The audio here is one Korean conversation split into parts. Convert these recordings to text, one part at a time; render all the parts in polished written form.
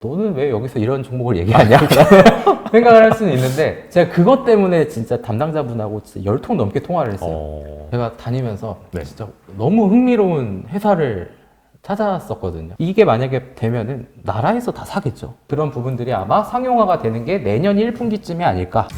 너는 왜 여기서 이런 종목을 얘기하냐? 생각을 할 수는 있는데, 제가 그것 때문에 진짜 담당자분하고 진짜 10통 넘게 통화를 했어요. 제가 다니면서 네. 진짜 너무 흥미로운 회사를 찾았었거든요. 이게 만약에 되면은 나라에서 다 사겠죠. 그런 부분들이 아마 상용화가 되는 게 내년 1분기쯤이 아닐까.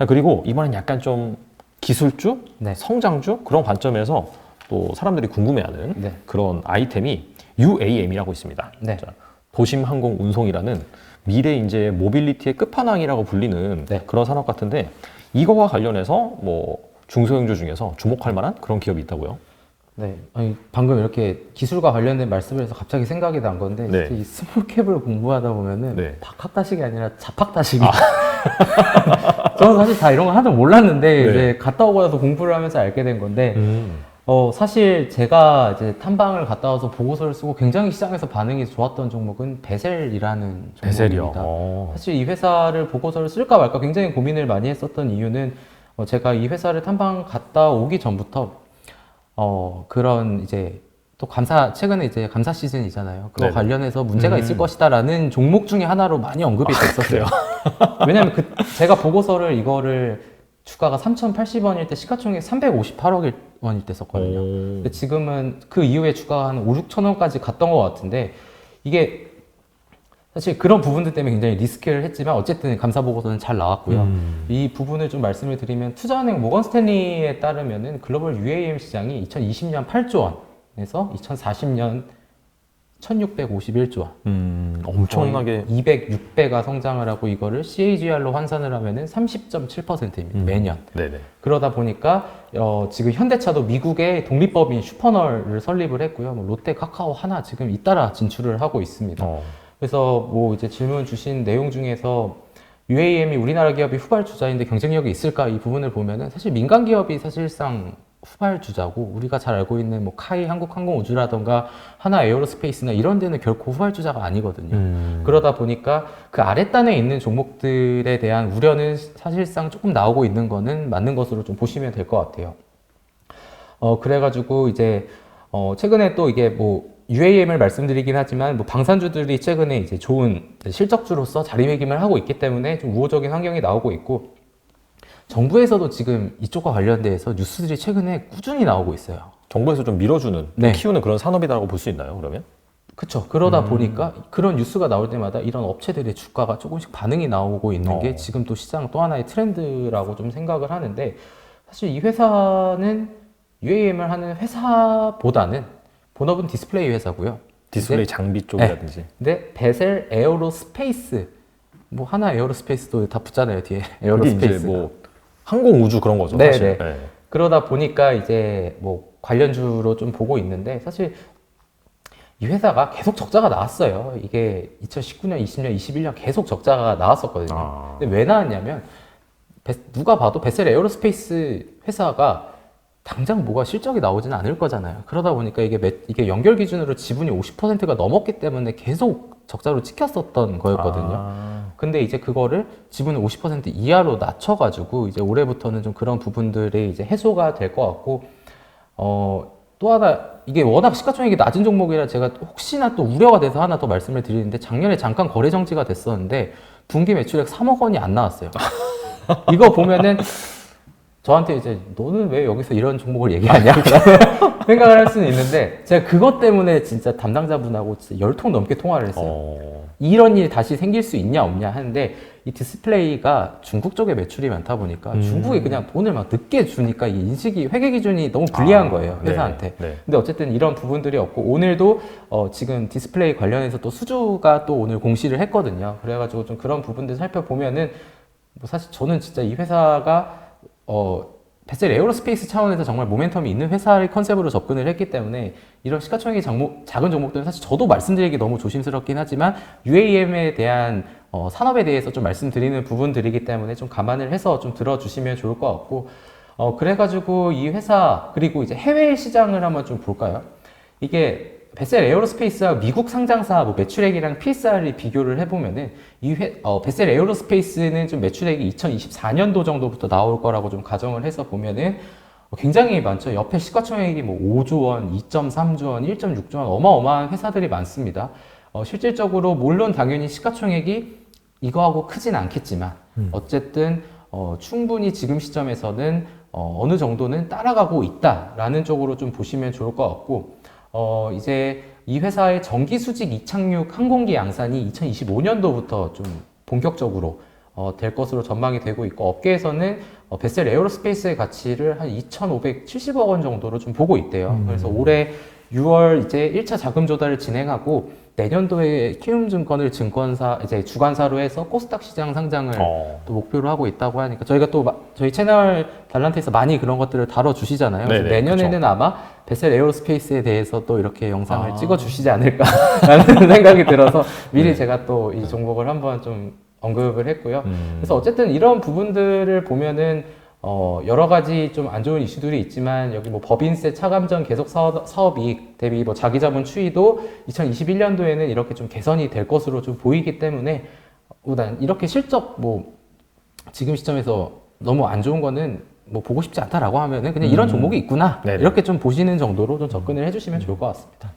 그리고 이번엔 약간 좀 기술주, 네. 성장주 그런 관점에서 또 사람들이 궁금해하는 네. 그런 아이템이 UAM이라고 있습니다. 네. 자, 도심항공운송이라는 미래 이제 모빌리티의 끝판왕이라고 불리는 네. 그런 산업 같은데 이거와 관련해서 뭐 중소형주 중에서 주목할 만한 그런 기업이 있다고요? 네. 아니, 방금 이렇게 기술과 관련된 말씀을 해서 갑자기 생각이 난 건데, 네. 이 스몰캡을 공부하다 보면은 네. 박학다식이 아니라 자팍다식이. 저는 사실 다 이런 거 하도 몰랐는데, 네. 이제 갔다 오고 나서 공부를 하면서 알게 된 건데, 사실 제가 이제 탐방을 갔다 와서 보고서를 쓰고 굉장히 시장에서 반응이 좋았던 종목은 베셀이라는 베셀이요. 종목입니다. 사실 이 회사를 보고서를 쓸까 말까 굉장히 고민을 많이 했었던 이유는 제가 이 회사를 탐방 갔다 오기 전부터 그런 이제 또 최근에 이제 감사 시즌이잖아요. 그거 네네. 관련해서 문제가 있을 것이다라는 종목 중에 하나로 많이 언급이 됐었어요. 왜냐면 제가 보고서를 이거를 주가가 3,080원일 때 시가총액 358억 원일 때 썼거든요. 근데 지금은 그 이후에 주가가 한 5, 6천 원까지 갔던 것 같은데 이게 사실 그런 부분들 때문에 굉장히 리스크를 했지만 어쨌든 감사 보고서는 잘 나왔고요. 이 부분을 좀 말씀을 드리면 투자은행 모건 스탠리에 따르면은 글로벌 UAM 시장이 2020년 8조 원에서 2040년 1651조 원. 엄청나게 200, 6배가 성장을 하고 이거를 CAGR로 환산을 하면은 30.7%입니다. 매년. 네네. 그러다 보니까 지금 현대차도 미국의 독립법인 슈퍼널을 설립을 했고요. 뭐 롯데, 카카오, 하나 지금 잇따라 진출을 하고 있습니다. 그래서 뭐 이제 질문 주신 내용 중에서 UAM이 우리나라 기업이 후발주자인데 경쟁력이 있을까 이 부분을 보면은 사실 민간 기업이 사실상 후발주자고 우리가 잘 알고 있는 뭐 카이 한국항공우주라던가 하나 에어로스페이스나 이런 데는 결코 후발주자가 아니거든요. 그러다 보니까 그 아랫단에 있는 종목들에 대한 우려는 사실상 조금 나오고 있는 거는 맞는 것으로 좀 보시면 될 것 같아요. 그래가지고 이제 최근에 또 이게 뭐 UAM을 말씀드리긴 하지만 뭐 방산주들이 최근에 이제 좋은 실적주로서 자리매김을 하고 있기 때문에 좀 우호적인 환경이 나오고 있고 정부에서도 지금 이쪽과 관련돼서 뉴스들이 최근에 꾸준히 나오고 있어요. 정부에서 좀 밀어주는, 네. 키우는 그런 산업이라고 볼 수 있나요, 그러면? 그렇죠. 그러다 보니까 그런 뉴스가 나올 때마다 이런 업체들의 주가가 조금씩 반응이 나오고 있는 게 지금 또 시장 또 하나의 트렌드라고 좀 생각을 하는데 사실 이 회사는 UAM을 하는 회사보다는 본업은 디스플레이 회사고요. 디스플레이 장비 쪽이라든지. 근데 베셀 에어로스페이스 뭐 하나 에어로스페이스도 다 붙잖아요 뒤에 이게 에어로스페이스. 이제 뭐 항공 우주 그런 거죠, 네, 사실. 네. 그러다 보니까 이제 뭐 관련주로 좀 보고 있는데 사실 이 회사가 계속 적자가 나왔어요. 이게 2019년, 20년, 21년 계속 적자가 나왔었거든요. 근데 왜 나왔냐면 누가 봐도 베셀 에어로스페이스 회사가 당장 뭐가 실적이 나오지는 않을 거잖아요. 그러다 보니까 이게 연결 기준으로 지분이 50%가 넘었기 때문에 계속 적자로 찍혔었던 거였거든요. 근데 이제 그거를 지분을 50% 이하로 낮춰가지고 이제 올해부터는 좀 그런 부분들이 이제 해소가 될 것 같고, 또 하나, 이게 워낙 시가총액이 낮은 종목이라 제가 혹시나 또 우려가 돼서 하나 더 말씀을 드리는데 작년에 잠깐 거래 정지가 됐었는데 분기 매출액 3억 원이 안 나왔어요. 이거 보면은 저한테 이제 너는 왜 여기서 이런 종목을 얘기하냐 생각을 할 수는 있는데 제가 그것 때문에 진짜 담당자분하고 진짜 10통 넘게 통화를 했어요. 이런 일이 다시 생길 수 있냐 없냐 하는데 이 디스플레이가 중국 쪽에 매출이 많다 보니까 중국이 그냥 돈을 막 늦게 주니까 이 인식이 회계 기준이 너무 불리한 거예요 회사한테. 네. 근데 어쨌든 이런 부분들이 없고 오늘도 지금 디스플레이 관련해서 또 수주가 또 오늘 공시를 했거든요. 그래가지고 좀 그런 부분들 살펴보면은 뭐 사실 저는 진짜 이 회사가 베셀 에어로스페이스 차원에서 정말 모멘텀이 있는 회사의 컨셉으로 접근을 했기 때문에 이런 시가총액이 작은 종목들은 사실 저도 말씀드리기 너무 조심스럽긴 하지만 UAM에 대한 산업에 대해서 좀 말씀드리는 부분들이기 때문에 좀 감안을 해서 좀 들어주시면 좋을 것 같고 그래가지고 이 회사 그리고 이제 해외 시장을 한번 좀 볼까요? 이게 베셀 에어로스페이스와 미국 상장사 뭐 매출액이랑 PSR을 비교를 해보면은 베셀 에어로스페이스는 좀 매출액이 2024년도 정도부터 나올 거라고 좀 가정을 해서 보면은 굉장히 많죠. 옆에 시가총액이 뭐 5조 원, 2.3조 원, 1.6조 원 어마어마한 회사들이 많습니다. 실질적으로 물론 당연히 시가총액이 이거하고 크진 않겠지만 어쨌든 충분히 지금 시점에서는 어느 정도는 따라가고 있다라는 쪽으로 좀 보시면 좋을 것 같고 이제 이 회사의 정기 수직 이착륙 항공기 양산이 2025년도부터 좀 본격적으로 될 것으로 전망이 되고 있고 업계에서는 베셀 에어로스페이스의 가치를 한 2,570억 원 정도로 좀 보고 있대요. 그래서 올해 6월 이제 1차 자금 조달을 진행하고 내년도에 키움증권을 증권사 이제 주관사로 해서 코스닥 시장 상장을 또 목표로 하고 있다고 하니까 저희가 또 저희 채널 달란트에서 많이 그런 것들을 다뤄 주시잖아요. 그래서 네네, 내년에는 그쵸. 아마 베셀 에어로스페이스에 대해서 또 이렇게 영상을 찍어 주시지 않을까라는 생각이 들어서 미리 네. 제가 또 이 종목을 한번 좀 언급을 했고요. 그래서 어쨌든 이런 부분들을 보면은 여러 가지 좀 안 좋은 이슈들이 있지만 여기 뭐 법인세 차감전 계속 사업이익 대비 뭐 자기자본 추이도 2021년도에는 이렇게 좀 개선이 될 것으로 좀 보이기 때문에 난 이렇게 실적 뭐 지금 시점에서 너무 안 좋은 거는 뭐 보고 싶지 않다라고 하면은 그냥 이런 종목이 있구나 네네. 이렇게 좀 보시는 정도로 좀 접근을 해주시면 좋을 것 같습니다.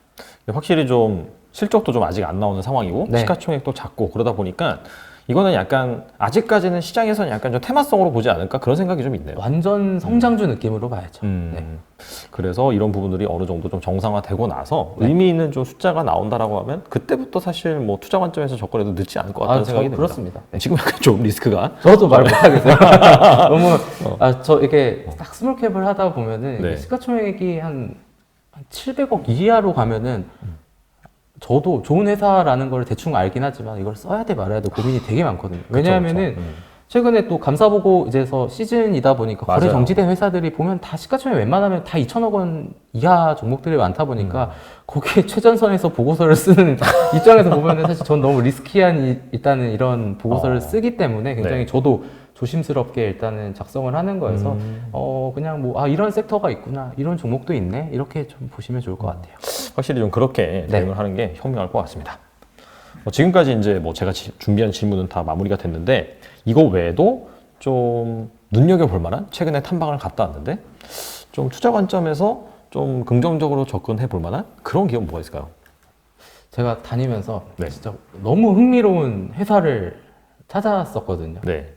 확실히 좀 실적도 좀 아직 안 나오는 상황이고 네. 시가총액도 작고 그러다 보니까 이거는 약간 아직까지는 시장에서는 약간 좀 테마성으로 보지 않을까 그런 생각이 좀 있네요. 완전 성장주 느낌으로 봐야죠. 네. 그래서 이런 부분들이 어느 정도 좀 정상화되고 나서 의미 있는 좀 숫자가 나온다라고 하면 그때부터 사실 뭐 투자 관점에서 접근해도 늦지 않을 것 같다는 생각이 듭니다. 그렇습니다. 네. 지금 약간 좀 리스크가 저도 말 못하겠어요. 너무 저 이렇게 딱 스몰캡을 하다 보면은 이게 네. 시가총액이 한 700억 이하로 가면은 저도 좋은 회사라는 걸 대충 알긴 하지만 이걸 써야 돼 말아야 돼 고민이 되게 많거든요. 왜냐하면은 그쵸. 최근에 또 감사보고 이제서 시즌이다 보니까 거래 맞아요. 정지된 회사들이 보면 다 시가총액 웬만하면 다 2천억 원 이하 종목들이 많다 보니까 거기에 최전선에서 보고서를 쓰는 입장에서 보면은 사실 전 너무 리스키한 일단은 이런 보고서를 쓰기 때문에 굉장히 네. 저도 조심스럽게 일단은 작성을 하는 거여서 그냥 뭐 이런 섹터가 있구나 이런 종목도 있네 이렇게 좀 보시면 좋을 것 같아요. 확실히 좀 그렇게 대응을 하는 게 현명할 것 같습니다. 지금까지 이제 뭐 제가 준비한 질문은 다 마무리가 됐는데 이거 외에도 좀 눈여겨볼 만한 최근에 탐방을 갔다 왔는데 좀 투자 관점에서 좀 긍정적으로 접근해 볼 만한 그런 기업 뭐가 있을까요? 제가 다니면서 네. 진짜 너무 흥미로운 회사를 찾았었거든요. 네.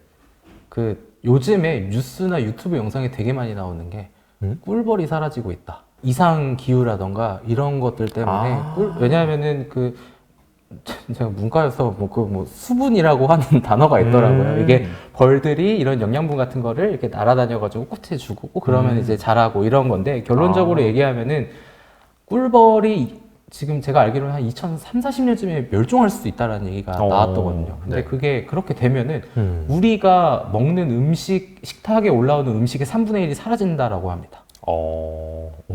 그 요즘에 뉴스나 유튜브 영상에 되게 많이 나오는 게 꿀벌이 사라지고 있다. 이상 기후라던가 이런 것들 때문에 왜냐하면은 그 제가 문과여서 뭐 수분이라고 하는 단어가 있더라고요. 이게 벌들이 이런 영양분 같은 거를 이렇게 날아다녀가지고 꽃에 주고 그러면 이제 자라고 이런 건데 결론적으로 얘기하면은 꿀벌이 지금 제가 알기로는 한 2030, 40년쯤에 멸종할 수도 있다라는 얘기가 나왔더거든요. 근데 네. 그게 그렇게 되면은 우리가 먹는 음식, 식탁에 올라오는 음식의 3분의 1이 사라진다라고 합니다.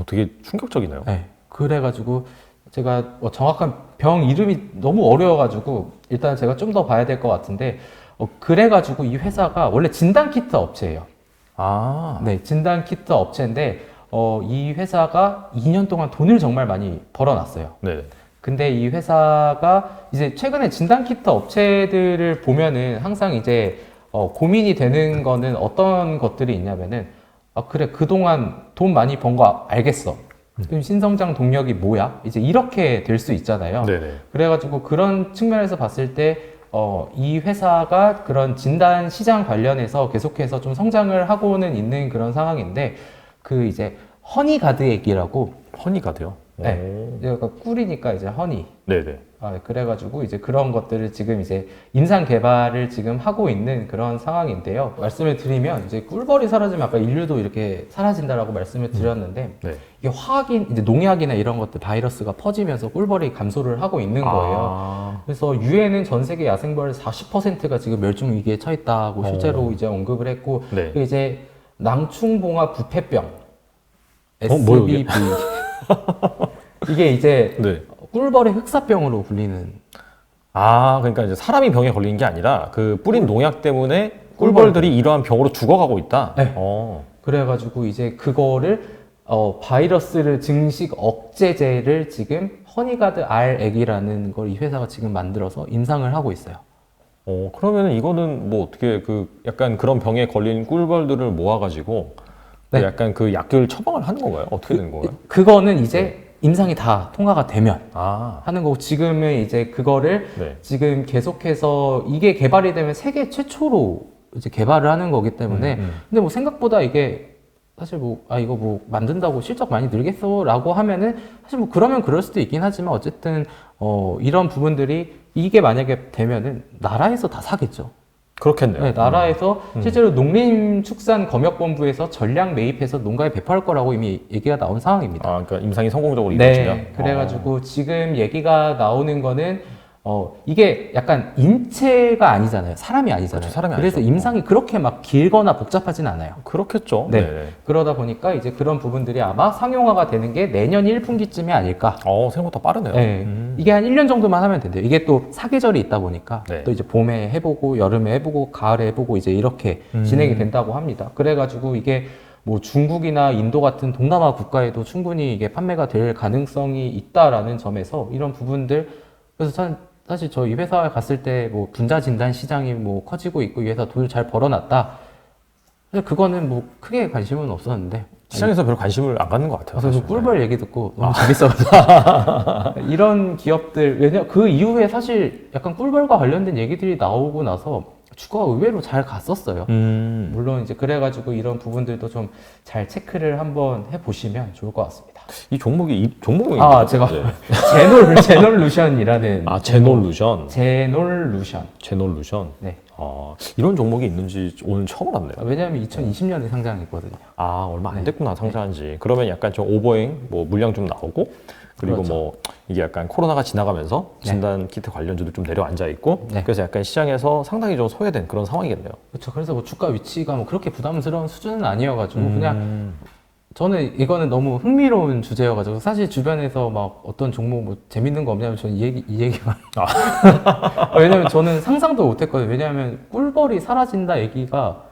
되게 충격적이네요. 네. 그래가지고 제가 정확한 병 이름이 너무 어려워가지고 일단 제가 좀 더 봐야 될 것 같은데 그래가지고 이 회사가 원래 진단키트 업체예요. 네, 진단키트 업체인데 이 회사가 2년 동안 돈을 정말 많이 벌어놨어요. 네. 근데 이 회사가 이제 최근에 진단키트 업체들을 보면은 항상 이제 고민이 되는 거는 어떤 것들이 있냐면은 그래 그동안 돈 많이 번 거 알겠어. 그럼 신성장 동력이 뭐야? 이제 이렇게 될 수 있잖아요. 네네. 그래가지고 그런 측면에서 봤을 때 이 회사가 그런 진단 시장 관련해서 계속해서 좀 성장을 하고는 있는 그런 상황인데 그 이제 허니가드액이라고 허니가 돼요. 네, 그러니까 꿀이니까 이제 허니. 네네. 그래가지고 이제 그런 것들을 지금 이제 인상 개발을 지금 하고 있는 그런 상황인데요. 말씀을 드리면 이제 꿀벌이 사라지면 아까 인류도 이렇게 사라진다라고 말씀을 드렸는데 네. 이게 이제 농약이나 이런 것들 바이러스가 퍼지면서 꿀벌이 감소를 하고 있는 거예요. 그래서 유엔은 전 세계 야생벌 40%가 지금 멸종 위기에 처했다고 실제로 이제 언급을 했고 네. 이제 낭충봉화 부패병 뭐예요, 이게? SBV 이게 이제 네. 꿀벌의 흑사병으로 불리는 그러니까 이제 사람이 병에 걸린 게 아니라 그 뿌린 농약 때문에 꿀벌들이 이러한 병으로 죽어가고 있다. 네. 그래가지고 이제 그거를 바이러스를 증식 억제제를 지금 허니가드 R 액이라는 걸 이 회사가 지금 만들어서 임상을 하고 있어요. 그러면 이거는 뭐 어떻게 그 약간 그런 병에 걸린 꿀벌들을 모아가지고 네. 약간 그 약들 처방을 하는 건가요? 어떻게 되는 건가요? 그거는 이제 임상이 다 통과가 되면 아, 하는 거고, 지금은 이제 그거를 네. 지금 계속해서 이게 개발이 되면 세계 최초로 이제 개발을 하는 거기 때문에 근데 뭐 생각보다 이게 사실 뭐 이거 뭐 만든다고 실적 많이 늘겠어 라고 하면은 사실 뭐 그러면 그럴 수도 있긴 하지만 어쨌든 이런 부분들이 이게 만약에 되면은 나라에서 다 사겠죠. 그렇겠네요. 네, 나라에서 실제로 농림축산검역본부에서 전량 매입해서 농가에 배포할 거라고 이미 얘기가 나온 상황입니다. 아, 그러니까 임상이 성공적으로 이루어지면? 네, 그래가지고 지금 얘기가 나오는 거는 이게 약간 인체가 아니잖아요. 사람이 아니잖아요. 그렇죠, 사람이 그래서 아니죠. 임상이 그렇게 막 길거나 복잡하진 않아요. 그렇겠죠. 네. 네네. 그러다 보니까 이제 그런 부분들이 아마 상용화가 되는 게 내년 1분기쯤이 아닐까. 생각보다 빠르네요. 네. 이게 한 1년 정도만 하면 된대요. 이게 또 사계절이 있다 보니까 네. 또 이제 봄에 해보고 여름에 해보고 가을에 해보고 이제 이렇게 진행이 된다고 합니다. 그래가지고 이게 뭐 중국이나 인도 같은 동남아 국가에도 충분히 이게 판매가 될 가능성이 있다라는 점에서 이런 부분들, 그래서 사실 저희 회사에 갔을 때 뭐 분자 진단 시장이 뭐 커지고 있고 이 회사 돈을 잘 벌어놨다. 근데 그거는 뭐 크게 관심은 없었는데 시장에서 별로 관심을 안 갖는 것 같아요. 그래서 사실. 꿀벌 얘기 듣고 너무 재밌어가지고 이런 기업들, 왜냐 그 이후에 사실 약간 꿀벌과 관련된 얘기들이 나오고 나서 주가가 의외로 잘 갔었어요. 물론 이제 그래가지고 이런 부분들도 좀 잘 체크를 한번 해보시면 좋을 것 같습니다. 이 종목이 제가 네. 제놀루션이라는 제놀루션. 제놀루션. 네. 이런 종목이 있는지 오늘 처음 알았네요. 왜냐하면 2020년에 상장했거든요. 얼마 안 됐구나, 상장한 지. 그러면 약간 좀 오버행, 뭐 물량 좀 나오고, 그리고 그렇죠. 뭐 이게 약간 코로나가 지나가면서 네. 진단 키트 관련주도 좀 내려앉아 있고, 네. 그래서 약간 시장에서 상당히 좀 소외된 그런 상황이겠네요. 그렇죠. 그래서 뭐 주가 위치가 뭐 그렇게 부담스러운 수준은 아니어가지고 그냥 저는 이거는 너무 흥미로운 주제여가지고 사실 주변에서 막 어떤 종목 뭐 재밌는 거 없냐면 저는 이 얘기만 왜냐면 저는 상상도 못했거든요. 왜냐하면 꿀벌이 사라진다 얘기가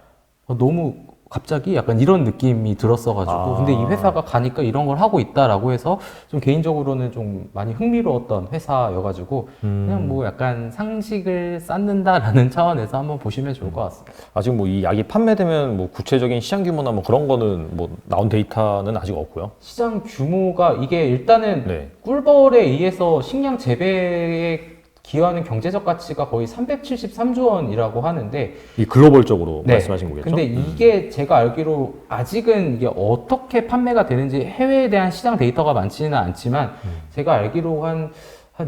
너무 갑자기 약간 이런 느낌이 들었어가지고 근데 이 회사가 가니까 이런 걸 하고 있다라고 해서 좀 개인적으로는 좀 많이 흥미로웠던 회사여가지고 그냥 뭐 약간 상식을 쌓는다라는 차원에서 한번 보시면 좋을 것 같습니다. 아직 뭐 이 약이 판매되면 뭐 구체적인 시장 규모나 뭐 그런 거는 뭐 나온 데이터는 아직 없고요. 시장 규모가 이게 일단은 네. 꿀벌에 의해서 식량 재배에 기여하는 경제적 가치가 거의 373조 원이라고 하는데 이 글로벌적으로 네. 말씀하신 거겠죠? 근데 이게 제가 알기로 아직은 이게 어떻게 판매가 되는지 해외에 대한 시장 데이터가 많지는 않지만 제가 알기로 한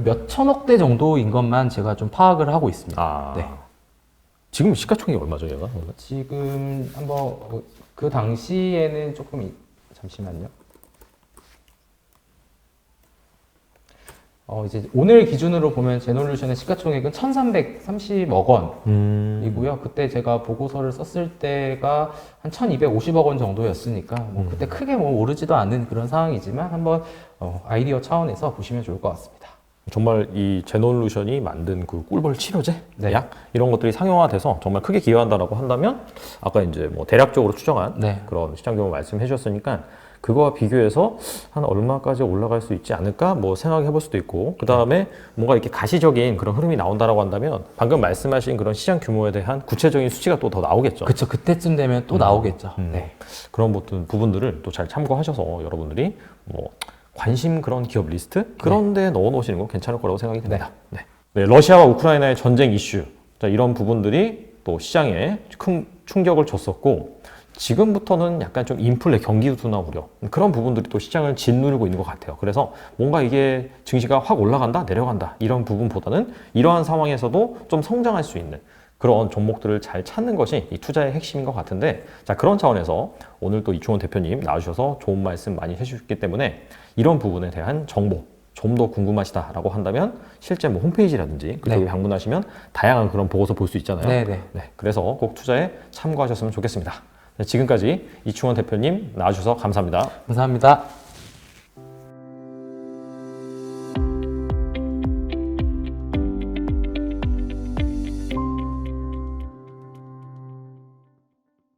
몇 천억 대 정도인 것만 제가 좀 파악을 하고 있습니다. 네. 지금 시가총액이 얼마죠, 얘가? 지금 한번 그 당시에는 조금 잠시만요. 이제 오늘 기준으로 보면 제놀루션의 시가총액은 1,330억 원이고요. 그때 제가 보고서를 썼을 때가 한 1,250억 원 정도였으니까 뭐 그때 크게 뭐 오르지도 않는 그런 상황이지만 한번 아이디어 차원에서 보시면 좋을 것 같습니다. 정말 이 제놀루션이 만든 그 꿀벌 치료제, 네. 약 이런 것들이 상용화돼서 정말 크게 기여한다라고 한다면 아까 이제 뭐 대략적으로 추정한 네. 그런 시장 규모 말씀해 주셨으니까 그거와 비교해서 한 얼마까지 올라갈 수 있지 않을까 뭐 생각해 볼 수도 있고 그 다음에 뭔가 이렇게 가시적인 그런 흐름이 나온다라고 한다면 방금 말씀하신 그런 시장 규모에 대한 구체적인 수치가 또 더 나오겠죠. 그렇죠. 그때쯤 되면 또 나오겠죠. 네. 그런 부분들을 또 잘 참고하셔서 여러분들이 뭐 관심 그런 기업 리스트 그런 데 넣어 놓으시는 건 괜찮을 거라고 생각이 듭니다. 네. 네, 러시아와 우크라이나의 전쟁 이슈 이런 부분들이 또 시장에 큰 충격을 줬었고 지금부터는 약간 좀 인플레 경기 둔화 우려 그런 부분들이 또 시장을 짓누르고 있는 것 같아요. 그래서 뭔가 이게 증시가 확 올라간다 내려간다 이런 부분보다는 이러한 상황에서도 좀 성장할 수 있는 그런 종목들을 잘 찾는 것이 이 투자의 핵심인 것 같은데 자 그런 차원에서 오늘 또 이충원 대표님 나와주셔서 좋은 말씀 많이 해주셨기 때문에 이런 부분에 대한 정보 좀 더 궁금하시다라고 한다면 실제 뭐 홈페이지라든지 그쪽에 방문하시면 다양한 그런 보고서 볼 수 있잖아요. 네네. 네, 그래서 꼭 투자에 참고하셨으면 좋겠습니다. 네, 지금까지 이충원 대표님 나와주셔서 감사합니다. 감사합니다.